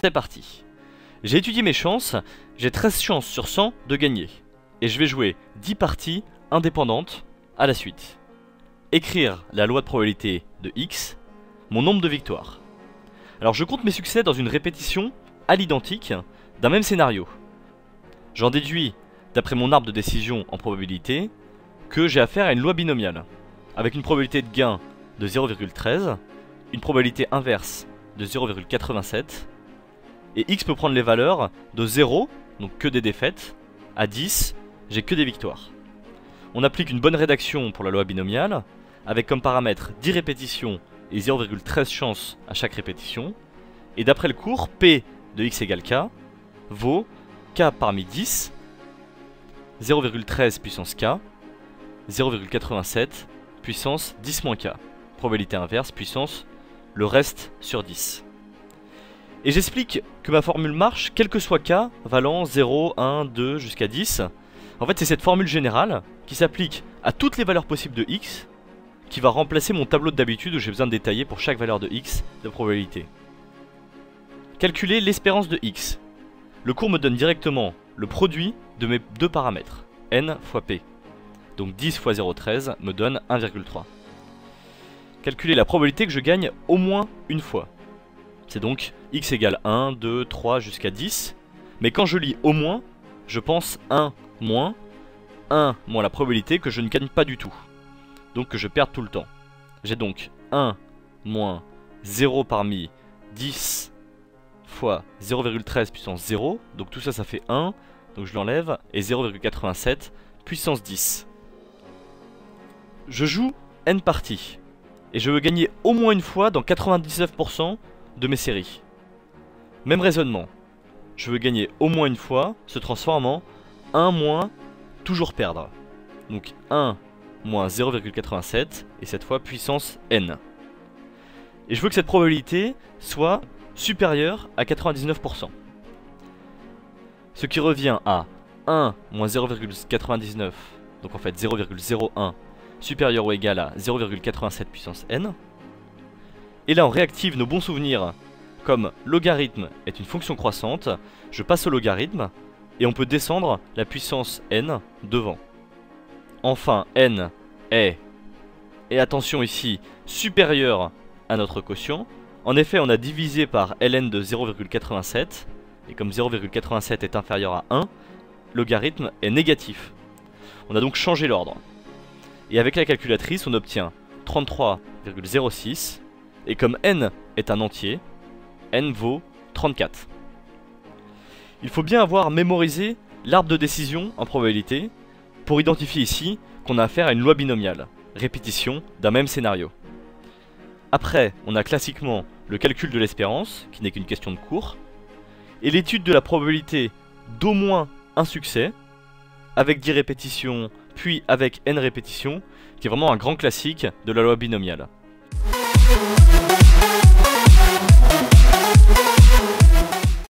C'est parti. J'ai étudié mes chances, j'ai 13 chances sur 100 de gagner. Et je vais jouer 10 parties indépendantes à la suite. Écrire la loi de probabilité de X, mon nombre de victoires. Alors je compte mes succès dans une répétition à l'identique d'un même scénario. J'en déduis, d'après mon arbre de décision en probabilité, que j'ai affaire à une loi binomiale, avec une probabilité de gain de 0,13, une probabilité inverse de 0,87, et X peut prendre les valeurs de 0, donc que des défaites, à 10, j'ai que des victoires. On applique une bonne rédaction pour la loi binomiale, avec comme paramètres 10 répétitions et 0,13 chances à chaque répétition, et d'après le cours, P de X égale K vaut K parmi 10, 0,13 puissance K, 0,87 puissance 10 moins K, probabilité inverse puissance le reste sur 10. Et j'explique que ma formule marche quel que soit K valant 0, 1, 2 jusqu'à 10. En fait c'est cette formule générale qui s'applique à toutes les valeurs possibles de X qui va remplacer mon tableau d'habitude où j'ai besoin de détailler pour chaque valeur de X de probabilité. Calculer l'espérance de X. Le cours me donne directement le produit de mes deux paramètres, N fois P. Donc 10 fois 0,13 me donne 1,3. Calculer la probabilité que je gagne au moins une fois. C'est donc X égale 1, 2, 3 jusqu'à 10. Mais quand je lis au moins, je pense 1 moins la probabilité que je ne gagne pas du tout. Donc que je perde tout le temps. J'ai donc 1 moins 0 parmi 10 fois 0,13 puissance 0. Donc tout ça, ça fait 1. Donc je l'enlève. Et 0,87 puissance 10. Je joue N parties. Et je veux gagner au moins une fois dans 99% de mes séries. Même raisonnement. Je veux gagner au moins une fois se transforme en 1 moins toujours perdre. Donc 1 moins 0,87 et cette fois puissance N. Et je veux que cette probabilité soit supérieure à 99%. Ce qui revient à 1 moins 0,99, donc en fait 0,01 supérieur ou égal à 0,87 puissance N. Et là on réactive nos bons souvenirs. Comme logarithme est une fonction croissante, je passe au logarithme et on peut descendre la puissance n devant. Enfin, n est, et attention ici, supérieur à notre quotient. En effet, on a divisé par ln de 0,87, et comme 0,87 est inférieur à 1, le logarithme est négatif. On a donc changé l'ordre. Et avec la calculatrice, on obtient 33,06, et comme n est un entier, n vaut 34. Il faut bien avoir mémorisé l'arbre de décision en probabilité pour identifier ici qu'on a affaire à une loi binomiale, répétition d'un même scénario. Après, on a classiquement le calcul de l'espérance, qui n'est qu'une question de cours, et l'étude de la probabilité d'au moins un succès, avec 10 répétitions, puis avec n répétitions, qui est vraiment un grand classique de la loi binomiale.